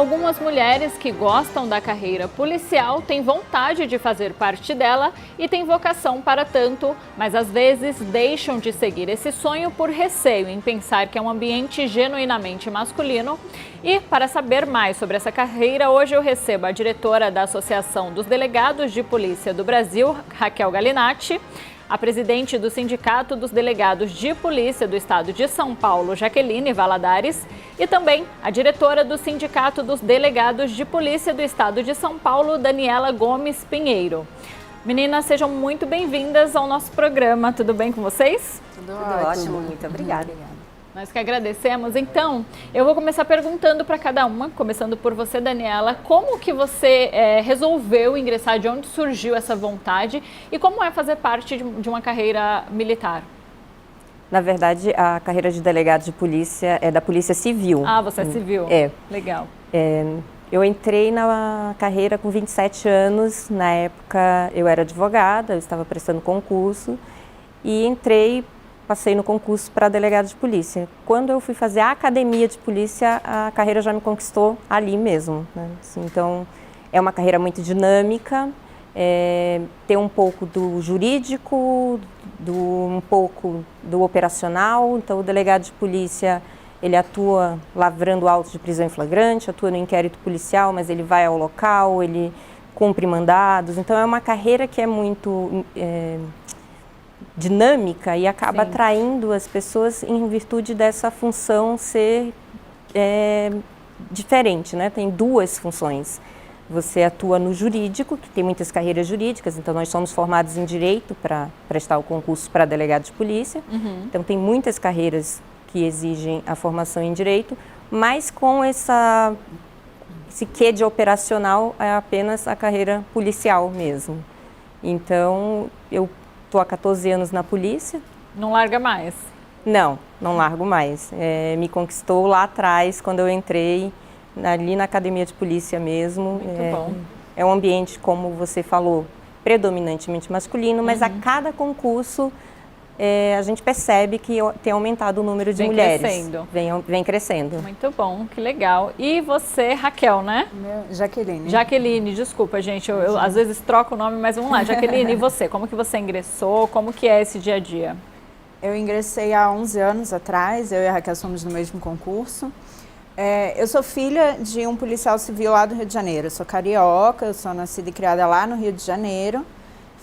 Algumas mulheres que gostam da carreira policial têm vontade de fazer parte dela e têm vocação para tanto, mas às vezes deixam de seguir esse sonho por receio em pensar que é um ambiente genuinamente masculino. E para saber mais sobre essa carreira, hoje eu recebo a diretora da Associação dos Delegados de Polícia do Brasil, Raquel Galinatti, a presidente do Sindicato dos Delegados de Polícia do Estado de São Paulo, Jaqueline Valadares, e também a diretora do Sindicato dos Delegados de Polícia do Estado de São Paulo, Daniela Gomes Pinheiro. Meninas, sejam muito bem-vindas ao nosso programa. Tudo bem com vocês? Tudo ótimo, muito obrigada. Nós que agradecemos. Então, eu vou começar perguntando para cada uma, começando por você, Daniela, como que você resolveu ingressar, de onde surgiu essa vontade e como é fazer parte de uma carreira militar? Na verdade, a carreira de delegado de polícia é da Polícia Civil. Ah, você é civil? É. Legal. Eu entrei na carreira com 27 anos, na época eu era advogada, eu estava prestando concurso e passei no concurso para delegado de polícia. Quando eu fui fazer a academia de polícia, a carreira já me conquistou ali mesmo, né? Assim, então, é uma carreira muito dinâmica, tem um pouco do jurídico, um pouco do operacional. Então, o delegado de polícia, ele atua lavrando autos de prisão em flagrante, atua no inquérito policial, mas ele vai ao local, ele cumpre mandados. Então, é uma carreira que é muito dinâmica e acaba atraindo as pessoas em virtude dessa função ser diferente, né? Tem duas funções. Você atua no jurídico, que tem muitas carreiras jurídicas, então nós somos formados em direito para prestar o concurso para delegado de polícia. Uhum. Então tem muitas carreiras que exigem a formação em direito, mas com esse quê de operacional é apenas a carreira policial mesmo. Então eu estou há 14 anos na polícia. Não larga mais? Não largo mais. Me conquistou lá atrás, quando eu entrei, ali na academia de polícia mesmo. Muito bom. É um ambiente, como você falou, predominantemente masculino, mas a cada concurso a gente percebe que tem aumentado o número de mulheres. Crescendo. Vem crescendo. Muito bom, que legal. E você, Raquel, né? Jaqueline. Jaqueline, desculpa, gente, eu às vezes troco o nome, mas vamos lá. Jaqueline, e você? Como que você ingressou? Como que é esse dia a dia? Eu ingressei há 11 anos atrás, eu e a Raquel somos no mesmo concurso. Eu sou filha de um policial civil lá do Rio de Janeiro. Eu sou carioca, eu sou nascida e criada lá no Rio de Janeiro.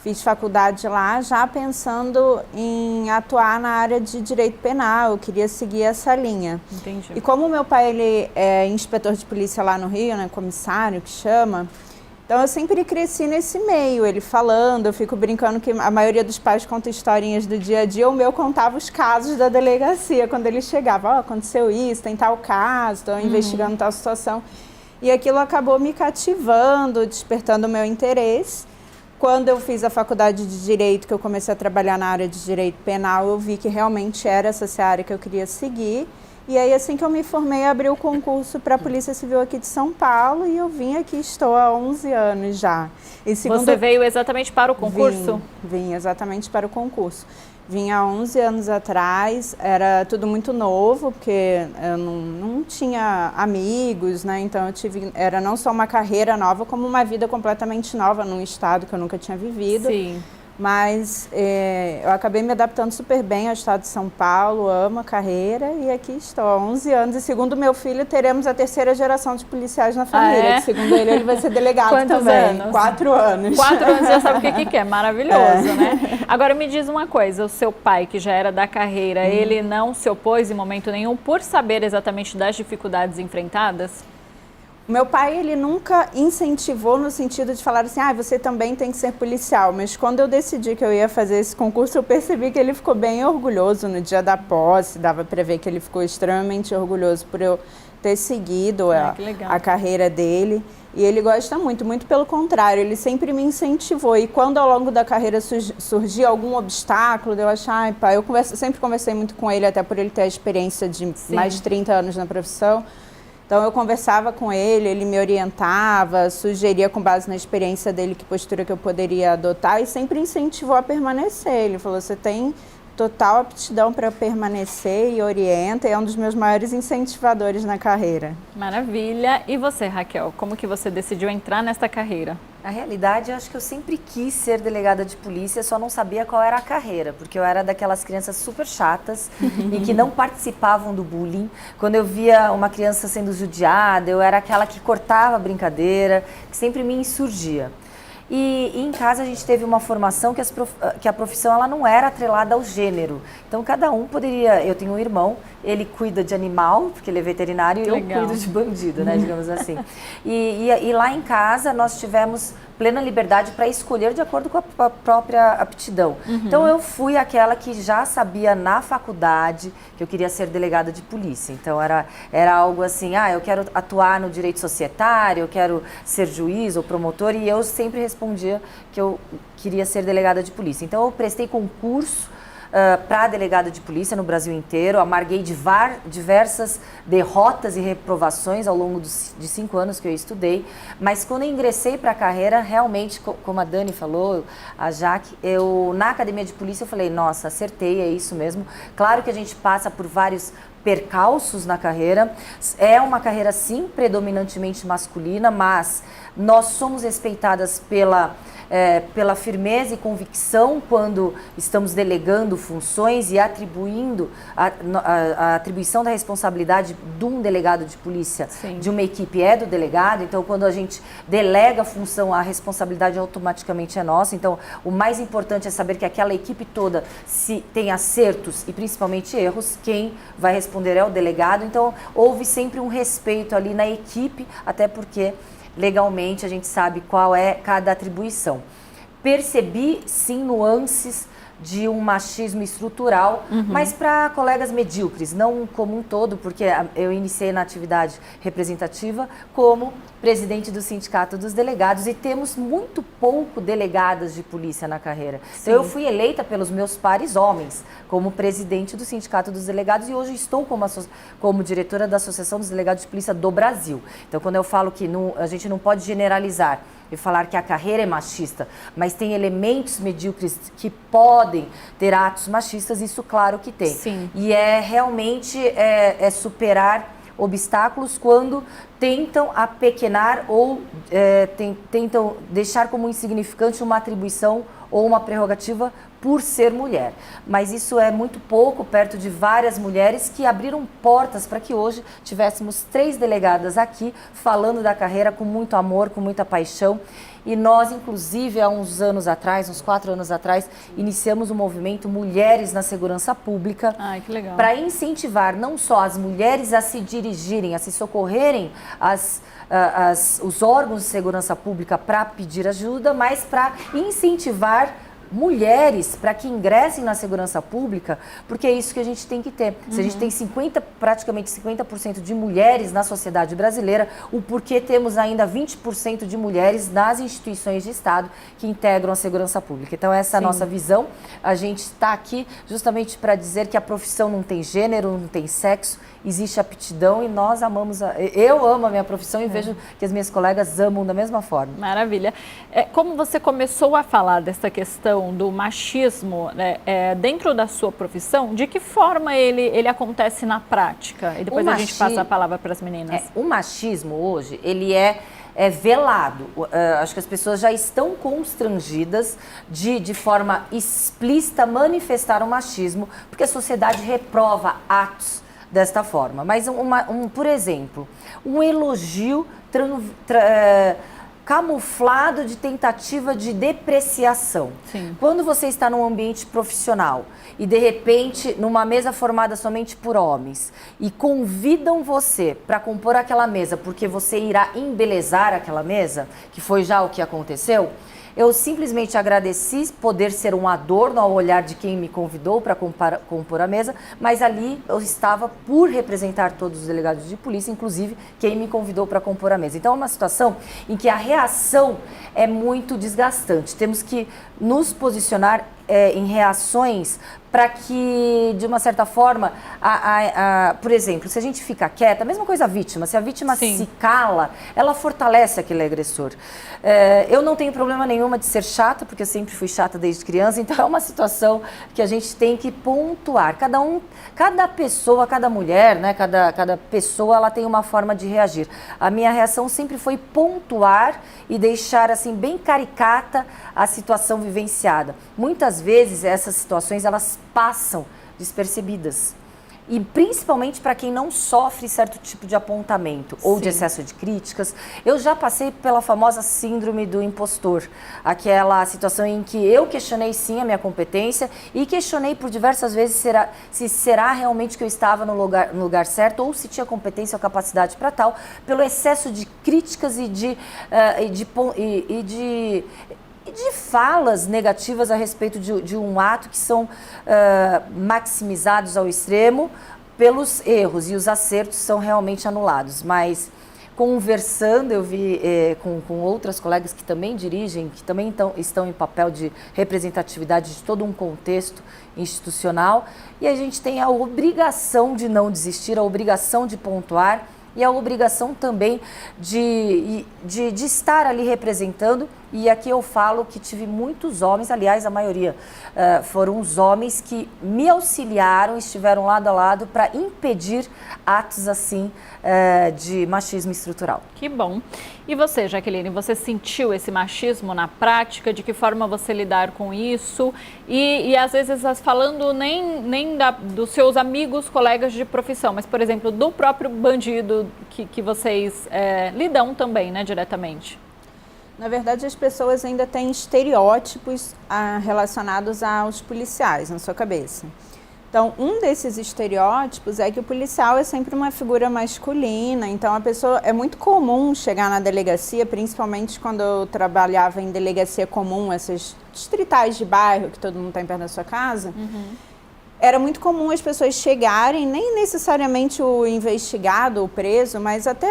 Fiz faculdade lá já pensando em atuar na área de direito penal, eu queria seguir essa linha. Entendi. E como meu pai ele é inspetor de polícia lá no Rio, né, comissário que chama, então eu sempre cresci nesse meio, ele falando, eu fico brincando que a maioria dos pais conta historinhas do dia a dia, o meu contava os casos da delegacia, quando ele chegava, aconteceu isso, tem tal caso, estou investigando tal situação. E aquilo acabou me cativando, despertando o meu interesse. Quando eu fiz a faculdade de Direito, que eu comecei a trabalhar na área de Direito Penal, eu vi que realmente era essa área que eu queria seguir. E aí, assim que eu me formei, abri o concurso para a Polícia Civil aqui de São Paulo e eu vim aqui, estou há 11 anos já. E Você veio exatamente para o concurso? Vim exatamente para o concurso. Vim há 11 anos atrás, era tudo muito novo, porque eu não tinha amigos, né? Então era não só uma carreira nova, como uma vida completamente nova num estado que eu nunca tinha vivido. Sim. Mas eu acabei me adaptando super bem ao estado de São Paulo, amo a carreira e aqui estou há 11 anos. E segundo meu filho, teremos a terceira geração de policiais na família. Que segundo ele vai ser delegado Quantos também. Anos? 4 anos. 4 anos já sabe o que quer, maravilhoso, né? Agora me diz uma coisa, o seu pai, que já era da carreira, ele não se opôs em momento nenhum por saber exatamente das dificuldades enfrentadas? Meu pai, ele nunca incentivou no sentido de falar assim, você também tem que ser policial. Mas quando eu decidi que eu ia fazer esse concurso, eu percebi que ele ficou bem orgulhoso no dia da posse. Dava para ver que ele ficou extremamente orgulhoso por eu ter seguido a carreira dele. E ele gosta muito, muito pelo contrário, ele sempre me incentivou. E quando ao longo da carreira surgia algum obstáculo, eu achava, pai, sempre conversei muito com ele, até por ele ter a experiência de mais de 30 anos na profissão. Então eu conversava com ele, ele me orientava, sugeria com base na experiência dele que postura que eu poderia adotar e sempre incentivou a permanecer. Ele falou, você tem total aptidão para permanecer e orienta, e é um dos meus maiores incentivadores na carreira. Maravilha. E você, Raquel, como que você decidiu entrar nesta carreira? Na realidade, eu acho que eu sempre quis ser delegada de polícia, só não sabia qual era a carreira, porque eu era daquelas crianças super chatas e que não participavam do bullying. Quando eu via uma criança sendo judiada, eu era aquela que cortava a brincadeira, que sempre me insurgia. E em casa a gente teve uma formação que a profissão ela não era atrelada ao gênero. Então cada um poderia... Eu tenho um irmão, ele cuida de animal, porque ele é veterinário, e eu cuido de bandido, né, digamos assim. E lá em casa nós tivemos plena liberdade para escolher de acordo com a própria aptidão. Então eu fui aquela que já sabia na faculdade que eu queria ser delegada de polícia. Então era algo assim, eu quero atuar no direito societário, eu quero ser juiz ou promotor, e eu sempre respondia que eu queria ser delegada de polícia. Então eu prestei concurso para delegada de polícia no Brasil inteiro, amarguei diversas derrotas e reprovações ao longo de 5 anos que eu estudei, mas quando eu ingressei para a carreira, realmente, como a Dani falou, a Jaque, na academia de polícia eu falei, nossa, acertei, é isso mesmo. Claro que a gente passa por vários percalços na carreira, é uma carreira sim predominantemente masculina, mas nós somos respeitadas pela firmeza e convicção quando estamos delegando funções e atribuindo a atribuição da responsabilidade de um delegado de polícia, sim, de uma equipe é do delegado. Então quando a gente delega a função, a responsabilidade automaticamente é nossa. Então o mais importante é saber que aquela equipe toda, se tem acertos e principalmente erros, quem vai responder é o delegado. Então houve sempre um respeito ali na equipe, até porque legalmente a gente sabe qual é cada atribuição. Percebi sim nuances de um machismo estrutural, mas para colegas medíocres, não como um todo, porque eu iniciei na atividade representativa como presidente do Sindicato dos Delegados e temos muito pouco delegadas de polícia na carreira. Sim. Então eu fui eleita pelos meus pares homens como presidente do Sindicato dos Delegados e hoje estou como diretora da Associação dos Delegados de Polícia do Brasil. Então quando eu falo que a gente não pode generalizar e falar que a carreira é machista, mas tem elementos medíocres que podem ter atos machistas, isso claro que tem. Sim. E realmente superar obstáculos quando tentam apequenar ou tentam deixar como insignificante uma atribuição ou uma prerrogativa por ser mulher. Mas isso é muito pouco perto de várias mulheres que abriram portas para que hoje tivéssemos 3 delegadas aqui falando da carreira com muito amor, com muita paixão. E nós, inclusive, há uns anos atrás, uns 4 anos atrás, iniciamos o movimento Mulheres na Segurança Pública. Ai, que legal. Para incentivar não só as mulheres a se dirigirem, a se socorrerem os órgãos de segurança pública para pedir ajuda, mas para incentivar mulheres para que ingressem na segurança pública, porque é isso que a gente tem que ter. Se a gente tem praticamente 50% de mulheres na sociedade brasileira, o porquê temos ainda 20% de mulheres nas instituições de Estado que integram a segurança pública. Então essa é a nossa visão. A gente está aqui justamente para dizer que a profissão não tem gênero, não tem sexo, existe aptidão e nós amamos, eu amo a minha profissão e vejo que as minhas colegas amam da mesma forma. Maravilha. Como você começou a falar dessa questão do machismo dentro da sua profissão, de que forma ele acontece na prática? E depois a gente passa a palavra para as meninas. O machismo hoje, ele é velado. Acho que as pessoas já estão constrangidas de forma explícita manifestar o machismo, porque a sociedade reprova atos desta forma. Mas, por exemplo, um elogio camuflado de tentativa de depreciação. Sim. Quando você está num ambiente profissional e, de repente, numa mesa formada somente por homens e convidam você para compor aquela mesa porque você irá embelezar aquela mesa, que foi já o que aconteceu, eu simplesmente agradeci poder ser um adorno ao olhar de quem me convidou para compor a mesa, mas ali eu estava por representar todos os delegados de polícia, inclusive quem me convidou para compor a mesa. Então é uma situação em que a reação é muito desgastante. Temos que nos posicionar em reações para que, de uma certa forma, por exemplo, se a gente fica quieta, a mesma coisa a vítima, se a vítima se cala, ela fortalece aquele agressor. Eu não tenho problema nenhuma de ser chata, porque eu sempre fui chata desde criança, então é uma situação que a gente tem que pontuar. Cada pessoa, cada mulher, né, cada pessoa, ela tem uma forma de reagir. A minha reação sempre foi pontuar e deixar assim bem caricata a situação vivenciada. Muitas vezes essas situações elas passam despercebidas. E principalmente para quem não sofre certo tipo de apontamento ou de excesso de críticas. Eu já passei pela famosa síndrome do impostor, aquela situação em que eu questionei sim a minha competência e questionei por diversas vezes se será realmente que eu estava no lugar certo ou se tinha competência ou capacidade para tal, pelo excesso de críticas e de falas negativas a respeito de um ato que são maximizados ao extremo pelos erros e os acertos são realmente anulados. Mas conversando, eu vi com outras colegas que também dirigem, que também estão em papel de representatividade de todo um contexto institucional, e a gente tem a obrigação de não desistir, a obrigação de pontuar e a obrigação também de estar ali representando. E aqui eu falo que tive muitos homens, aliás, a maioria foram os homens que me auxiliaram, estiveram lado a lado para impedir atos assim de machismo estrutural. Que bom. E você, Jaqueline, você sentiu esse machismo na prática? De que forma você lidar com isso? E às vezes falando nem dos seus amigos, colegas de profissão, mas, por exemplo, do próprio bandido que vocês lidam também, né, diretamente. Na verdade, as pessoas ainda têm estereótipos relacionados aos policiais na sua cabeça. Então, um desses estereótipos é que o policial é sempre uma figura masculina. Então, é muito comum chegar na delegacia, principalmente quando eu trabalhava em delegacia comum, essas distritais de bairro que todo mundo tem perto da sua casa. Era muito comum as pessoas chegarem, nem necessariamente o investigado, o preso, mas até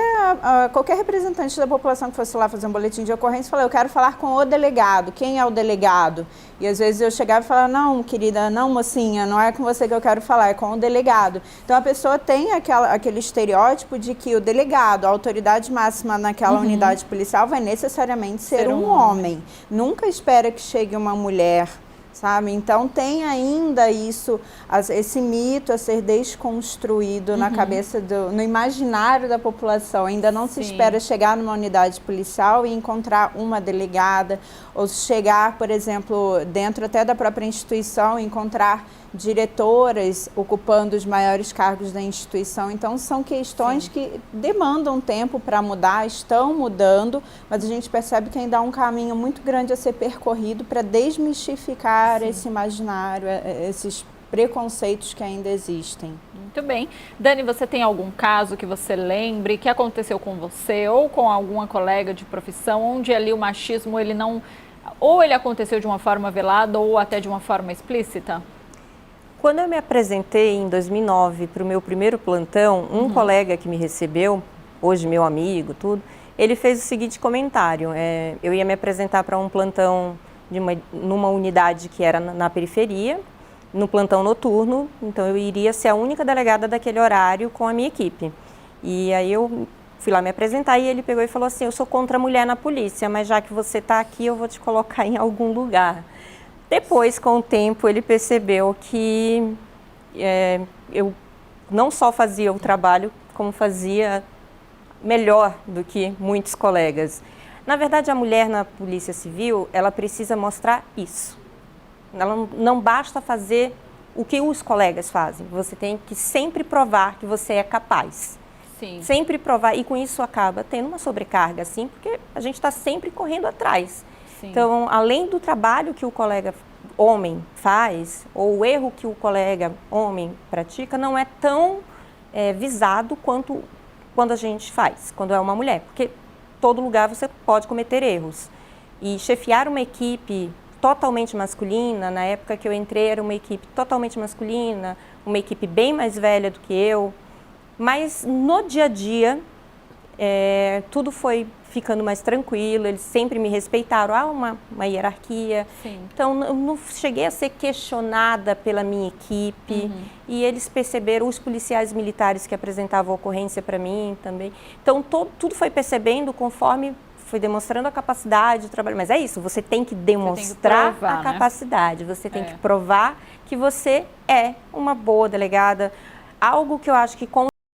qualquer representante da população que fosse lá fazer um boletim de ocorrência, falar, eu quero falar com o delegado, quem é o delegado? E às vezes eu chegava e falava, não, querida, não, mocinha, não é com você que eu quero falar, é com o delegado. Então a pessoa tem aquele estereótipo de que o delegado, a autoridade máxima naquela unidade policial vai necessariamente ser um homem. Nunca espera que chegue uma mulher, sabe? Então tem ainda esse mito a ser desconstruído na cabeça, no imaginário da população. Ainda não se espera chegar numa unidade policial e encontrar uma delegada, ou chegar, por exemplo, dentro até da própria instituição, encontrar diretoras ocupando os maiores cargos da instituição. Então são questões que demandam tempo para mudar, estão mudando, mas a gente percebe que ainda há um caminho muito grande a ser percorrido para desmistificar esse imaginário, esses preconceitos que ainda existem. Muito bem. Dani, você tem algum caso que você lembre que aconteceu com você ou com alguma colega de profissão, onde ali o machismo ele não, ou ele aconteceu de uma forma velada ou até de uma forma explícita? Quando eu me apresentei em 2009 para o meu primeiro plantão, um colega que me recebeu, hoje meu amigo, tudo, ele fez o seguinte comentário. Eu ia me apresentar para um plantão numa unidade que era na periferia, no plantão noturno, então eu iria ser a única delegada daquele horário com a minha equipe. E aí eu fui lá me apresentar e ele pegou e falou assim, eu sou contra a mulher na polícia, mas já que você está aqui, eu vou te colocar em algum lugar. Depois, com o tempo, ele percebeu que eu não só fazia o trabalho, como fazia melhor do que muitos colegas. Na verdade, a mulher na Polícia Civil, ela precisa mostrar isso. Ela não basta fazer o que os colegas fazem. Você tem que sempre provar que você é capaz. Sim. Sempre provar, e com isso acaba tendo uma sobrecarga, assim, porque a gente está sempre correndo atrás. Sim. Então, além do trabalho que o colega homem faz, ou o erro que o colega homem pratica, não é tão visado quanto quando a gente faz, quando é uma mulher. Porque todo lugar você pode cometer erros. E chefiar uma equipe totalmente masculina, na época que eu entrei era uma equipe totalmente masculina, uma equipe bem mais velha do que eu, mas no dia a dia tudo foi ficando mais tranquilo, eles sempre me respeitaram, há uma hierarquia. Sim. Então, eu não cheguei a ser questionada pela minha equipe, e eles perceberam, os policiais militares que apresentavam a ocorrência para mim também. Então, tudo foi percebendo conforme foi demonstrando a capacidade de trabalho. Mas é isso, você tem que demonstrar provar, a capacidade, você tem que provar que você é uma boa delegada. Algo que eu acho que com